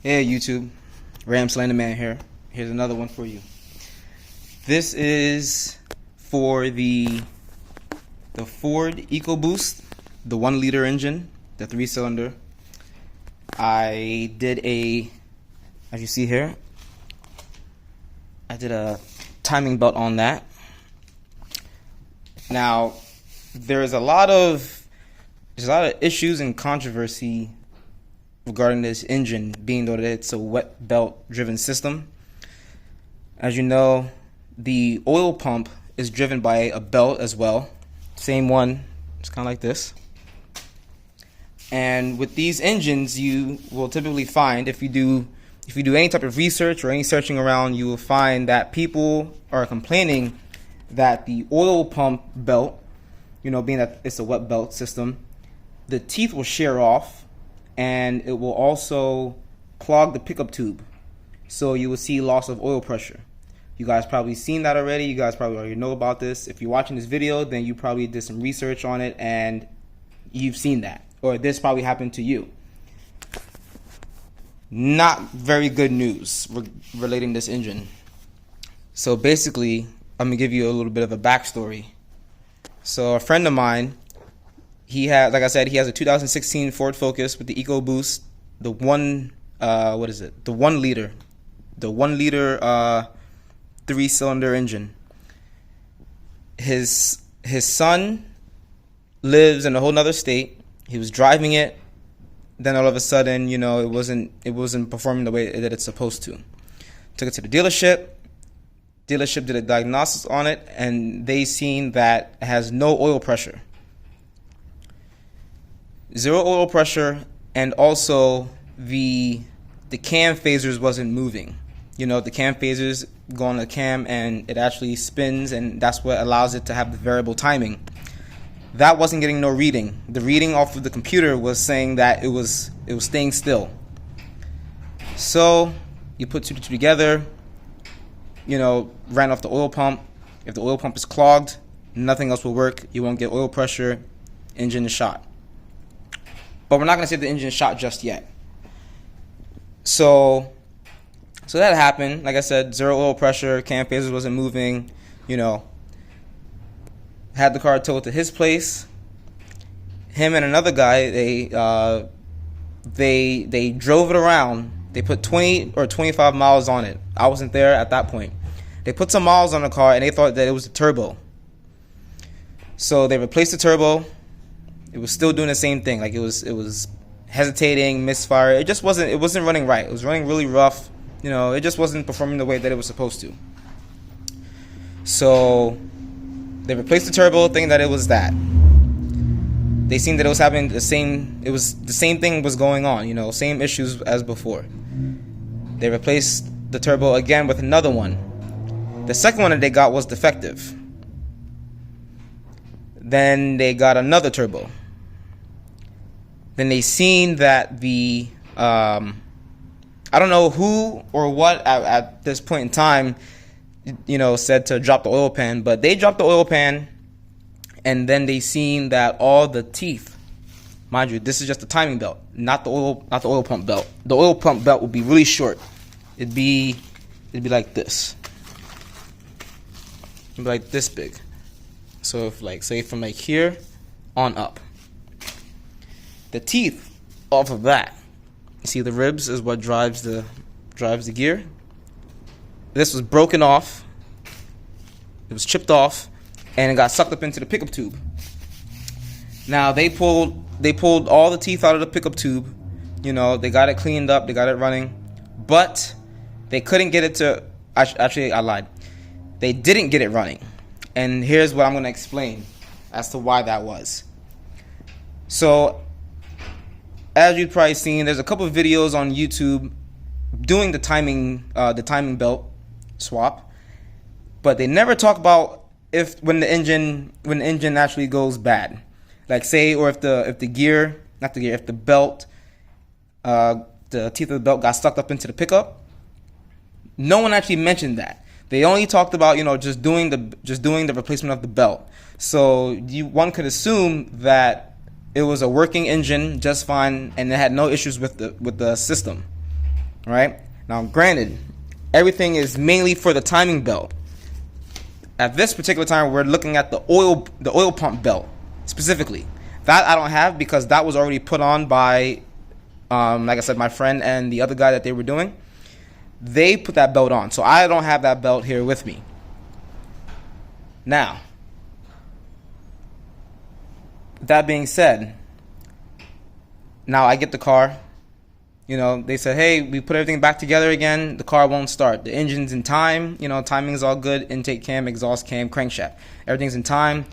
Hey YouTube, Ram Slenderman here. Here's another one for you. This is for the Ford Ecoboost, the 1-liter engine, the 3-cylinder. I did as you see here, I did a timing belt on that. Now, there's a lot of issues and controversy regarding this engine, being that it's a wet belt driven system. As you know, the oil pump is driven by a belt as well. Same one, it's kind of like this. And with these engines, you will typically find, if you do any type of research or any searching around, you will find that people are complaining that the oil pump belt, being that it's a wet belt system, the teeth will shear off, and it will also clog the pickup tube. So you will see loss of oil pressure. You guys probably seen that already. You guys probably already know about this. If you're watching this video, then you probably did some research on it and you've seen that. Or this probably happened to you. Not very good news relating this engine. So basically, I'm going to give you a little bit of a backstory. So a friend of mine, he has, like I said, he has a 2016 Ford Focus with the Ecoboost, the 1-liter 3-cylinder engine. His son lives in a whole nother state. He was driving it, then all of a sudden, it wasn't performing the way that it's supposed to. Took it to the dealership. Dealership did a diagnosis on it, and they seen that it has no oil pressure. Zero oil pressure, and also the cam phasers wasn't moving. The cam phasers go on the cam and it actually spins, and that's what allows it to have the variable timing. That wasn't getting no reading. The reading off of the computer was saying that it was staying still. So you put two together, ran off the oil pump. If the oil pump is clogged, nothing else will work. You won't get oil pressure, engine is shot. But we're not going to say the engine is shot just yet. So that happened. Like I said, zero oil pressure, cam phasers wasn't moving, Had the car towed to his place. Him and another guy, they drove it around. They put 20 or 25 miles on it. I wasn't there at that point. They put some miles on the car and they thought that it was a turbo. So they replaced the turbo. It was still doing the same thing. Like it was hesitating, misfire. It wasn't running right. It was running really rough. It just wasn't performing the way that it was supposed to. So they replaced the turbo, thinking that it was that. They seen that it was happening the same thing was going on, same issues as before. They replaced the turbo again with another one. The second one that they got was defective. Then they got another turbo. Then they seen that I don't know who or what at this point in time, said to drop the oil pan, but they dropped the oil pan, and then they seen that all the teeth, mind you, this is just the timing belt, not the oil pump belt. The oil pump belt would be really short. It'd be like this. It'd be like this big. So if say from here on up. The teeth off of that, you see the ribs is what drives the gear. This was broken off. It was chipped off, and it got sucked up into the pickup tube. Now they pulled all the teeth out of the pickup tube. They got it cleaned up, they got it running, but they couldn't get it to. Actually, I lied. They didn't get it running, and here's what I'm going to explain as to why that was. So, as you've probably seen, there's a couple of videos on YouTube doing the timing belt swap, but they never talk about when the engine actually goes bad. Like say, or if the belt, the teeth of the belt got stuck up into the pickup. No one actually mentioned that. They only talked about just doing the replacement of the belt. So one could assume that it was a working engine just fine, and it had no issues with the system. All right. Now, granted, everything is mainly for the timing belt. At this particular time, we're looking at the oil pump belt specifically. That I don't have because that was already put on by, like I said, my friend and the other guy that they were doing. They put that belt on, so I don't have that belt here with me. Now, that being said, now I get the car. You know, they said, hey, we put everything back together again. The car won't start. The engine's in time. You know, timing's all good. Intake cam, exhaust cam, crankshaft. Everything's in time.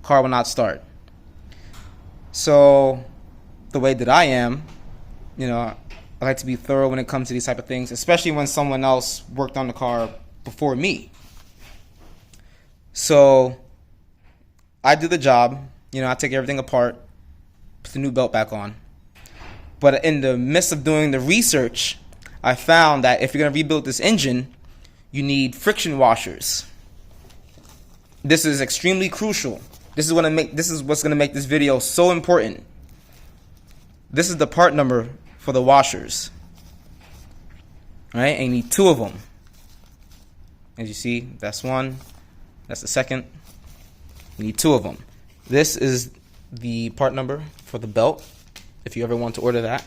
Car will not start. So, the way that I am, you know, I like to be thorough when it comes to these type of things, especially when someone else worked on the car before me. So, I do the job. You know, I take everything apart, put the new belt back on. But in the midst of doing the research, I found that if you're going to rebuild this engine, you need friction washers. This is extremely crucial. This is what's going to make this video so important. This is the part number for the washers. All right, and you need 2 of them. As you see, that's one. That's the second. You need 2 of them. This is the part number for the belt, if you ever want to order that.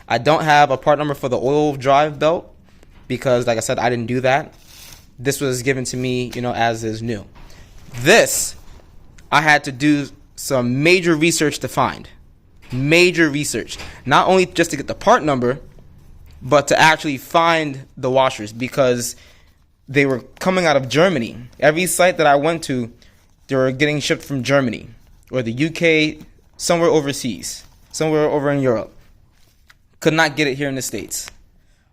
I don't have a part number for the oil drive belt because, like I said, I didn't do that. This was given to me, you know, as is new. This, I had to do some major research to find. Major research. Not only just to get the part number, but to actually find the washers because they were coming out of Germany. Every site that I went to, they were getting shipped from Germany or the UK, somewhere overseas, somewhere over in Europe. Could not get it here in the States.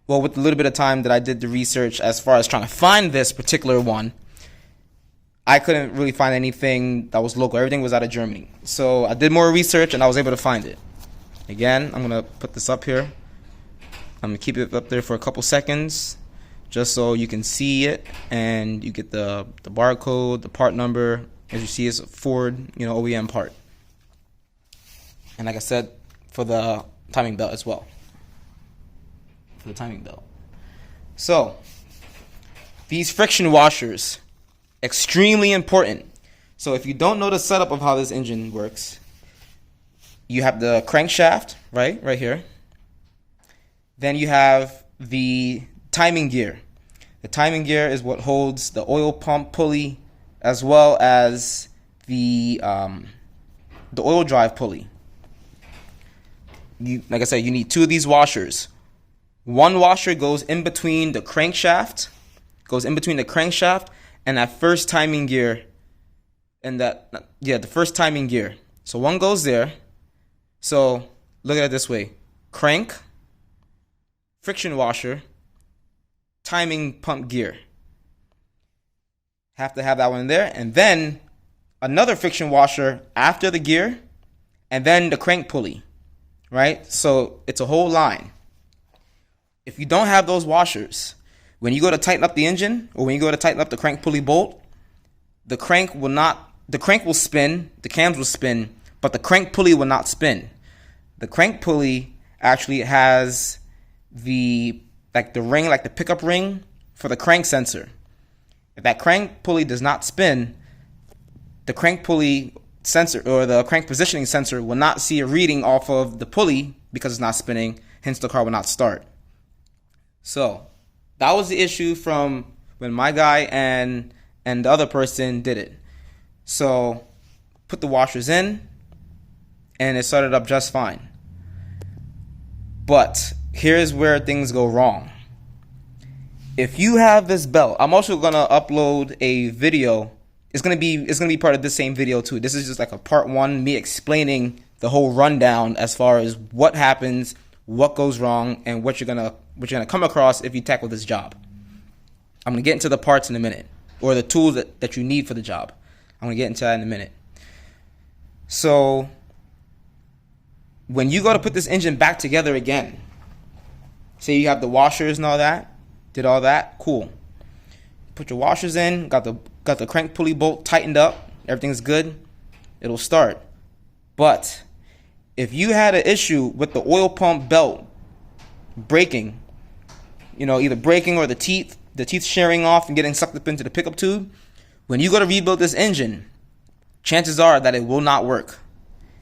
Well, with a little bit of time that I did the research as far as trying to find this particular one, I couldn't really find anything that was local. Everything was out of Germany. So I did more research and I was able to find it. Again, I'm going to put this up here. I'm going to keep it up there for a couple seconds just so you can see it and you get the barcode, the part number. As you see, it's a Ford, you know, OEM part. And like I said, for the timing belt as well. For the timing belt. So, these friction washers, extremely important. So if you don't know the setup of how this engine works, you have the crankshaft, right here. Then you have the timing gear. The timing gear is what holds the oil pump pulley as well as the oil drive pulley. Like I said, you need 2 of these washers. One washer goes in between the crankshaft, and that first timing gear, and the first timing gear. So one goes there. So look at it this way: crank, friction washer, timing pump gear. Have to have that one there, and then another friction washer after the gear, and then the crank pulley. Right? So it's a whole line. If you don't have those washers, when you go to tighten up the engine or when you go to tighten up the crank pulley bolt, the crank will spin, the cams will spin, but the crank pulley will not spin. The crank pulley actually has the ring, like the pickup ring for the crank sensor. If that crank pulley does not spin, the crank pulley sensor or the crank positioning sensor will not see a reading off of the pulley because it's not spinning, hence the car will not start. So that was the issue from when my guy and the other person did it. So put the washers in and it started up just fine. But here's where things go wrong. If you have this belt, I'm also gonna upload a video. It's gonna be part of this same video too. This is just like a part 1, me explaining the whole rundown as far as what happens, what goes wrong, and what you're gonna come across if you tackle this job. I'm gonna get into the parts in a minute, or the tools that you need for the job. I'm gonna get into that in a minute. So when you go to put this engine back together again, say you have the washers and all that, did all that, cool. Put your washers in, got the crank pulley bolt tightened up, everything's good, it'll start. But if you had an issue with the oil pump belt breaking, either breaking or the teeth shearing off and getting sucked up into the pickup tube. When you go to rebuild this engine, chances are that it will not work.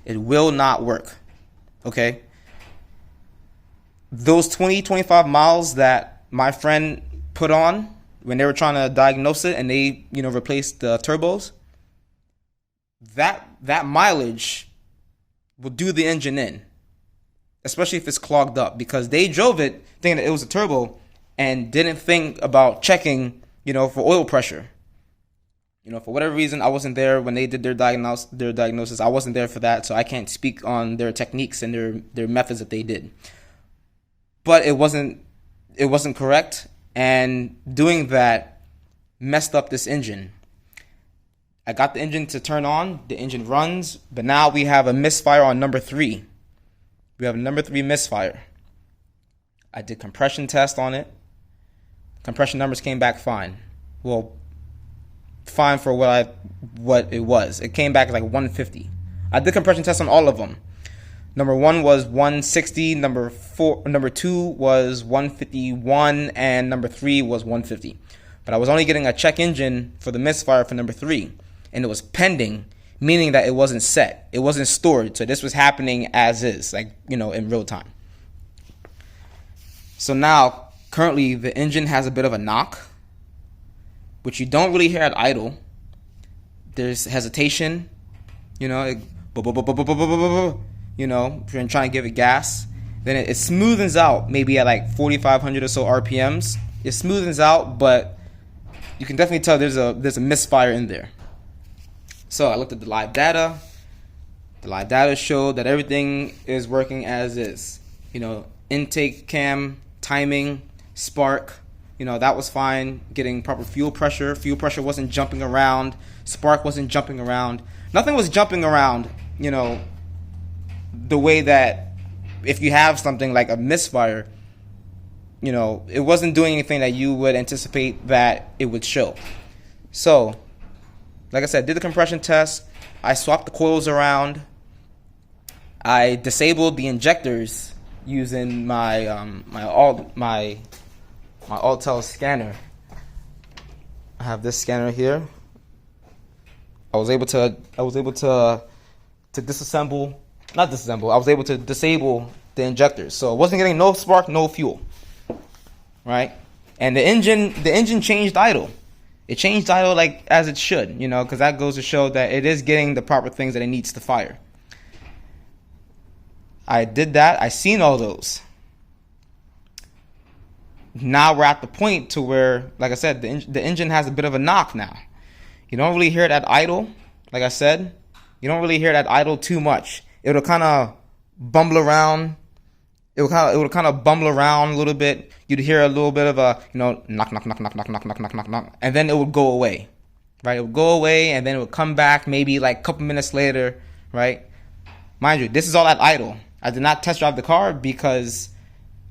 It will not work. Okay? Those 20-25 miles that my friend put on when they were trying to diagnose it and they, replaced the turbos, that mileage will do the engine in, especially if it's clogged up, because they drove it thinking that it was a turbo and didn't think about checking, for oil pressure. For whatever reason, I wasn't there when they did their diagnosis. I wasn't there for that, so I can't speak on their techniques and their methods that they did. But it wasn't correct, and doing that messed up this engine. I got the engine to turn on, the engine runs, but now we have a misfire on number 3. We have a number 3 misfire. I did compression test on it. Compression numbers came back fine. Well, fine for what it was. It came back like 150. I did compression tests on all of them. Number 1 was 160, number 2 was 151, and number 3 was 150. But I was only getting a check engine for the misfire for number 3, and it was pending, meaning that it wasn't set. It wasn't stored. So this was happening as is, in real time. So now, currently, the engine has a bit of a knock, which you don't really hear at idle. There's hesitation, if you're trying to give it gas. Then it smoothens out, maybe at like 4,500 or so RPMs. It smoothens out, but you can definitely tell there's a misfire in there. So I looked at the live data. The live data showed that everything is working as is. Intake cam, timing, spark, that was fine. Getting proper fuel pressure. Fuel pressure wasn't jumping around. Spark wasn't jumping around. Nothing was jumping around, the way that if you have something like a misfire, it wasn't doing anything that you would anticipate that it would show. So, like I said, did the compression test. I swapped the coils around. I disabled the injectors using my Altel scanner. I have this scanner here. I was able to disassemble. Not disassemble. I was able to disable the injectors, so it wasn't getting no spark, no fuel. Right, and the engine changed idle. It changed idle like as it should, because that goes to show that it is getting the proper things that it needs to fire. I did that. I seen all those. Now we're at the point to where, like I said, the engine has a bit of a knock now. You don't really hear it at idle. Like I said, you don't really hear it at idle too much. It'll kind of bumble around. It would kind of bumble around a little bit. You'd hear a little bit of a, knock, knock, knock, knock, knock, knock, knock, knock, knock, knock, and then it would go away, right? It would go away, and then it would come back maybe like a couple minutes later, right? Mind you, this is all at idle. I did not test drive the car because,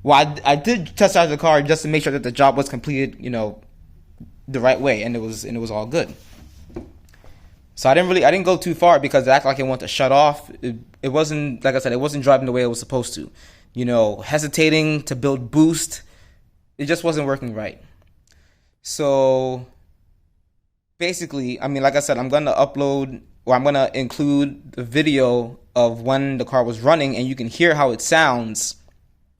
I did test drive the car just to make sure that the job was completed, the right way, and it was all good. So I didn't go too far because it acted like it wanted to shut off. It wasn't, like I said, it wasn't driving the way it was supposed to. Hesitating to build boost. It just wasn't working right. So basically, like I said, I'm going to include the video of when the car was running, and you can hear how it sounds,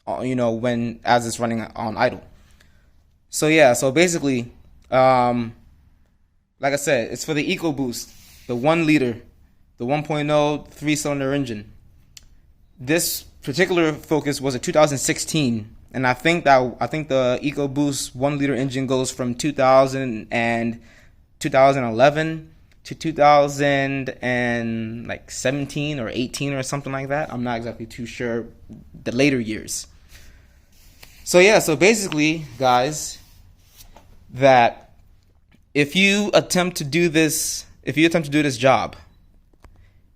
as it's running on idle. So yeah, so basically, like I said, it's for the Ecoboost, the 1 liter, the 1.0 3-cylinder engine. This particular Focus was a 2016, and I think the Ecoboost 1 liter engine goes from 2011 to 2017 or 18 or something like that. I'm not exactly too sure the later years. So yeah, so basically, guys, that if you attempt to do this job,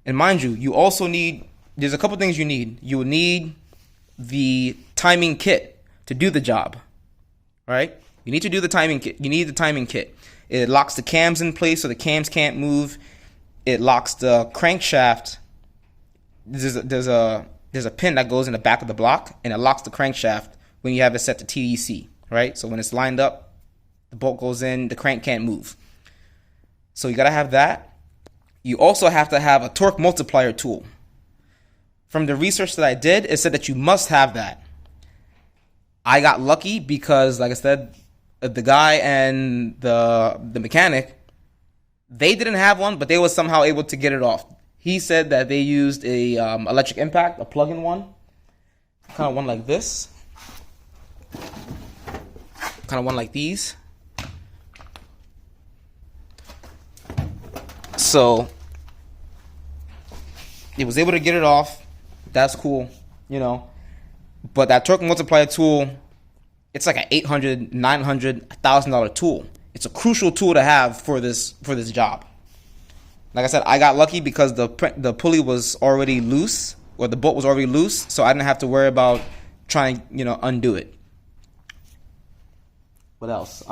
and mind you, you also need, there's a couple things you need. You will need the timing kit to do the job, right? You need to do the timing kit. You need the timing kit. It locks the cams in place so the cams can't move. It locks the crankshaft. There's a pin that goes in the back of the block, and it locks the crankshaft when you have it set to TDC, right? So when it's lined up, the bolt goes in, the crank can't move. So you gotta have that. You also have to have a torque multiplier tool. From the research that I did, it said that you must have that. I got lucky because, like I said, the guy and the mechanic, they didn't have one, but they were somehow able to get it off. He said that they used a electric impact, a plug-in one, kind of one like this, kind of one like these. So he was able to get it off. That's cool, you know. But that torque multiplier tool, it's like an $800, $900, $1,000 tool. It's a crucial tool to have for this job. Like I said, I got lucky because the pulley was already loose, or the bolt was already loose, so I didn't have to worry about trying, undo it. What else?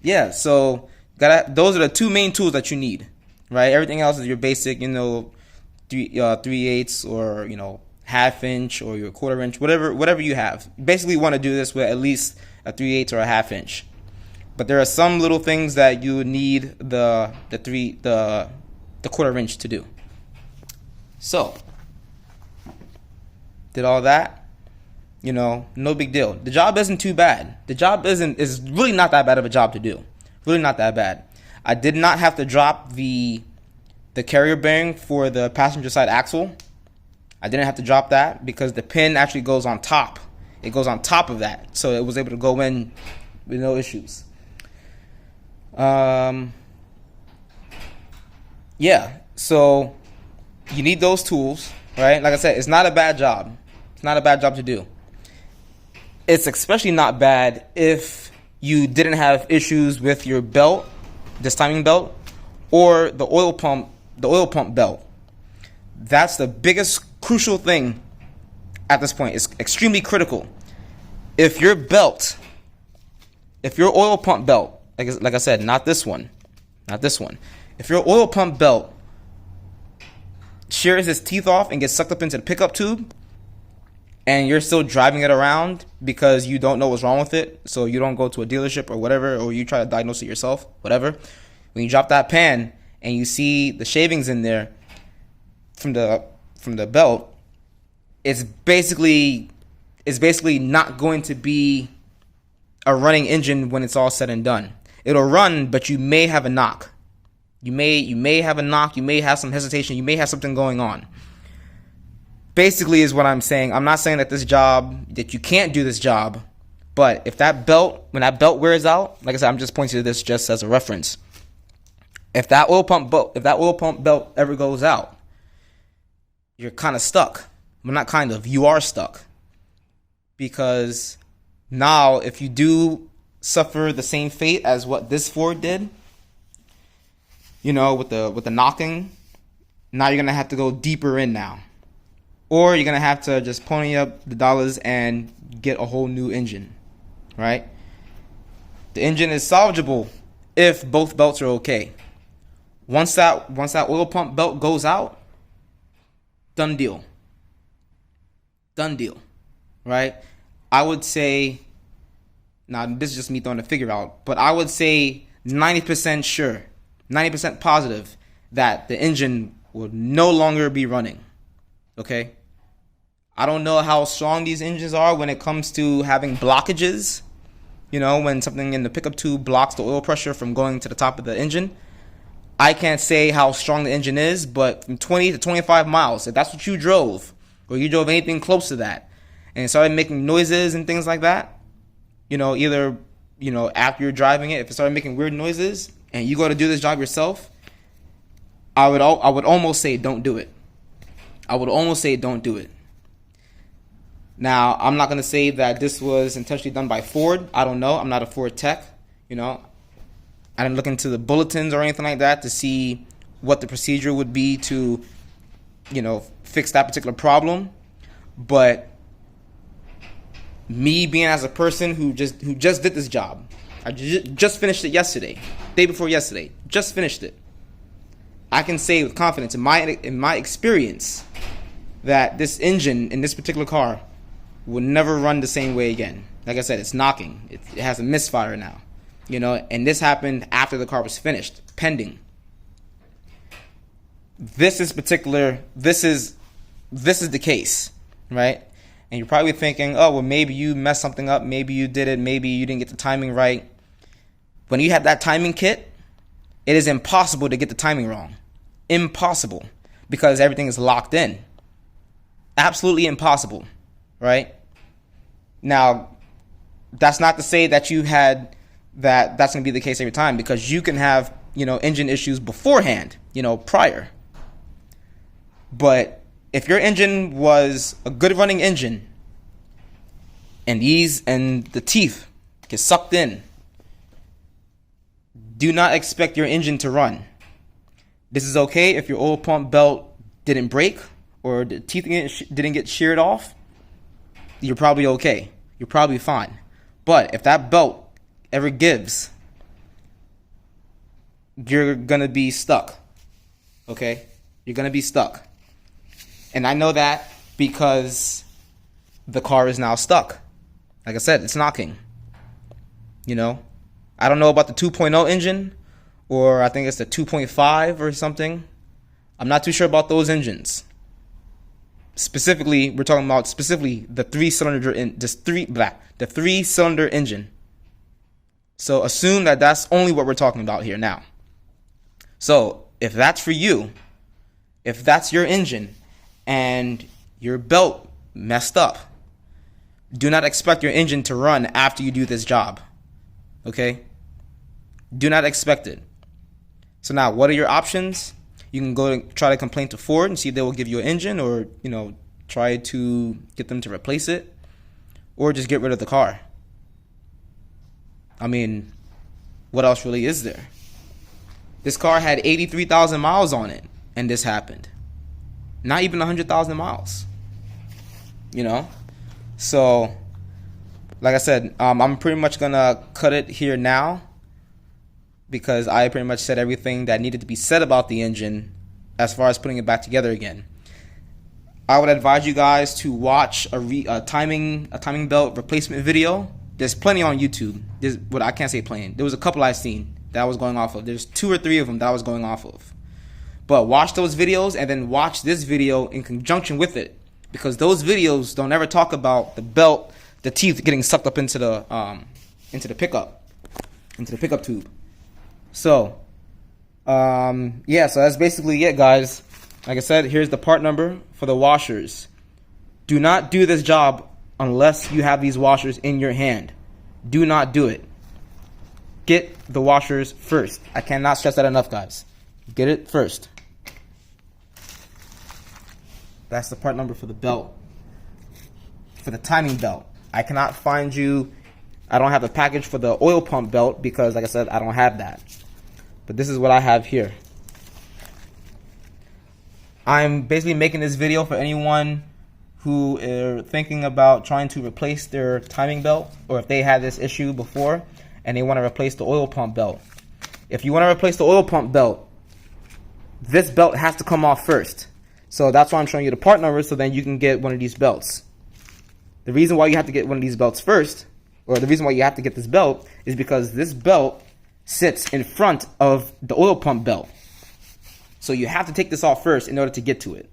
Yeah, so those are the two main tools that you need, right? Everything else is your basic, 3/8 or half inch or your 1/4 inch, whatever you have. Basically, you want to do this with at least a 3/8 or a half inch. But there are some little things that you would need the 1/4 inch to do. So did all that, no big deal. The job isn't too bad. The job is really not that bad of a job to do. Really not that bad. I did not have to drop the carrier bearing for the passenger side axle. I didn't have to drop that because the pin actually goes on top. It goes on top of that, so it was able to go in with no issues. Yeah, so you need those tools, right? Like I said, it's not a bad job. It's not a bad job to do. It's especially not bad if you didn't have issues with your belt, this timing belt, or the oil pump belt. That's the biggest crucial thing at this point. It's extremely critical. If your oil pump belt, like I said, not this one. If your oil pump belt shears its teeth off and gets sucked up into the pickup tube, and you're still driving it around because you don't know what's wrong with it, so you don't go to a dealership or whatever, or you try to diagnose it yourself, whatever. When you drop that pan and you see the shavings in there from the belt, it's basically not going to be a running engine when it's all said and done. It'll run, but you may have a knock. You may have a knock. You may have some hesitation. You may have something going on. Basically, is what I'm saying. I'm not saying that you can't do this job, but when that belt wears out, like I said, I'm just pointing to this just as a reference. If that oil pump belt ever goes out, you're kind of stuck. Well, not kind of. You are stuck, because now if you do suffer the same fate as what this Ford did, with the knocking, now you're gonna have to go deeper in now, or you're gonna have to just pony up the dollars and get a whole new engine, right? The engine is salvageable if both belts are okay. Once that oil pump belt goes out, done deal, right? I would say, now this is just me throwing a figure out, but I would say 90% sure, 90% positive that the engine will no longer be running, okay? I don't know how strong these engines are when it comes to having blockages, when something in the pickup tube blocks the oil pressure from going to the top of the engine. I can't say how strong the engine is, but from 20 to 25 miles, if that's what you drove, or you drove anything close to that, and it started making noises and things like that, either, after you're driving it, if it started making weird noises, and you go to do this job yourself, I would almost say don't do it. Now, I'm not going to say that this was intentionally done by Ford. I don't know. I'm not a Ford tech, I didn't look into the bulletins or anything like that to see what the procedure would be to, fix that particular problem. But me being as a person who just did this job, I just finished it yesterday, day before yesterday, just finished it. I can say with confidence in my experience that this engine in this particular car will never run the same way again. Like I said, it's knocking. It has a misfire now. You know, and this happened after the car was finished, pending. This is the case, right? And you're probably thinking, oh, well, maybe you messed something up. Maybe you did it. Maybe you didn't get the timing right. When you have that timing kit, it is impossible to get the timing wrong. Impossible. Because everything is locked in. Absolutely impossible, right? Now, that's not to say that you had that's going to be the case every time, because you can have, you know, engine issues beforehand, you know, prior. But if your engine was a good running engine and the teeth get sucked in, do not expect your engine to run. This is okay if your oil pump belt didn't break or the teeth didn't get sheared off. You're probably okay. You're probably fine. But if that belt ever gives, you're gonna be stuck. Okay? You're gonna be stuck. And I know that because the car is now stuck. Like I said, it's knocking. You know? I don't know about the 2.0 engine, or I think it's the 2.5 or something. I'm not too sure about those engines. Specifically, we're talking about the three-cylinder engine. So assume that that's only what we're talking about here now. So if that's for you, if that's your engine and your belt messed up, do not expect your engine to run after you do this job. Okay? Do not expect it. So now, what are your options? You can go and try to complain to Ford and see if they will give you an engine, or, you know, try to get them to replace it, or just get rid of the car. I mean, what else really is there? This car had 83,000 miles on it, and this happened. Not even 100,000 miles. You know? So, like I said, I'm pretty much going to cut it here now, because I pretty much said everything that needed to be said about the engine as far as putting it back together again. I would advise you guys to watch a timing belt replacement video. There's plenty on YouTube. I can't say plenty. There was a couple I've seen that I was going off of. There's 2 or 3 of them that I was going off of. But watch those videos and then watch this video in conjunction with it, because those videos don't ever talk about the belt, the teeth getting sucked up into the pickup tube. So, yeah, so that's basically it, guys. Like I said, here's the part number for the washers. Do not do this job unless you have these washers in your hand. Do not do it. Get the washers first. I cannot stress that enough, guys. Get it first. That's the part number for the belt. For the timing belt. I cannot find you. I don't have a package for the oil pump belt because, like I said, I don't have that. But this is what I have here. I'm basically making this video for anyone who are thinking about trying to replace their timing belt, or if they had this issue before and they want to replace the oil pump belt. If you want to replace the oil pump belt, this belt has to come off first. So that's why I'm showing you the part number, so then you can get one of these belts. The reason why you have to get one of these belts first, or the reason why you have to get this belt, is because this belt sits in front of the oil pump belt. So you have to take this off first in order to get to it,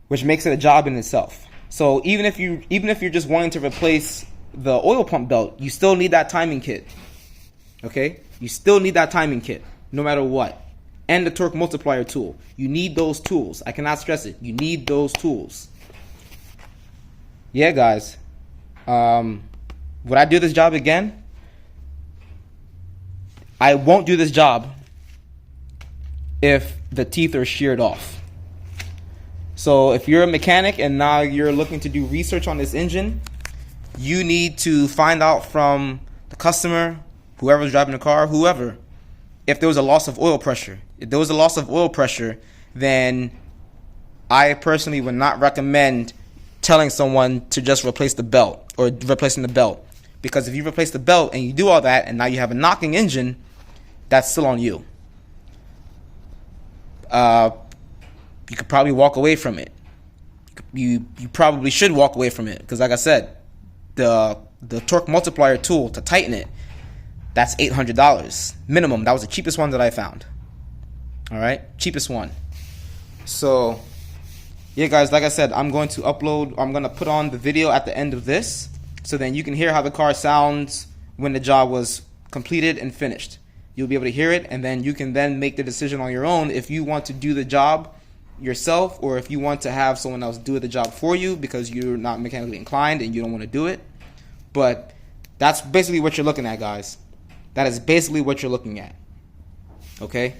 which makes it a job in itself. So even if you're just wanting to replace the oil pump belt, you still need that timing kit. Okay? You still need that timing kit, no matter what. And the torque multiplier tool. You need those tools. I cannot stress it. You need those tools. Yeah, guys. Would I do this job again? I won't do this job if the teeth are sheared off. So if you're a mechanic and now you're looking to do research on this engine, you need to find out from the customer, whoever's driving the car, whoever, if there was a loss of oil pressure. If there was a loss of oil pressure, then I personally would not recommend telling someone to just replace the belt or replacing the belt. Because if you replace the belt and you do all that and now you have a knocking engine, that's still on you. You could probably walk away from it. you probably should walk away from it, because like I said, the torque multiplier tool to tighten it, that's $800 minimum. That was the cheapest one that I found. All right, cheapest one. So yeah, guys, like I said, I'm going to put on the video at the end of this, so then you can hear how the car sounds when the job was completed and finished. You'll be able to hear it, and then you can then make the decision on your own if you want to do the job yourself, or if you want to have someone else do the job for you because you're not mechanically inclined and you don't want to do it. But that's basically what you're looking at, guys. That is basically what you're looking at. Okay?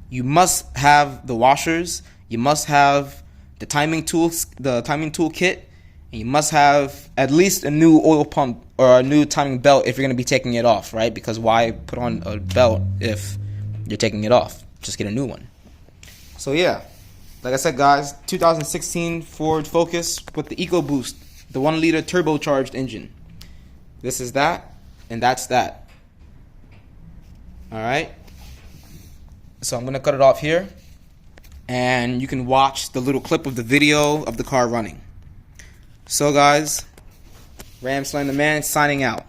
You must have the washers, you must have the timing tools, the timing tool kit, and you must have at least a new oil pump or a new timing belt if you're going to be taking it off, right? Because why put on a belt if you're taking it off? Just get a new one. So yeah, like I said, guys, 2016 Ford Focus with the Ecoboost, the 1-liter turbocharged engine. This is that, and that's that. All right. So I'm going to cut it off here, and you can watch the little clip of the video of the car running. So guys, Ram Slam the Man signing out.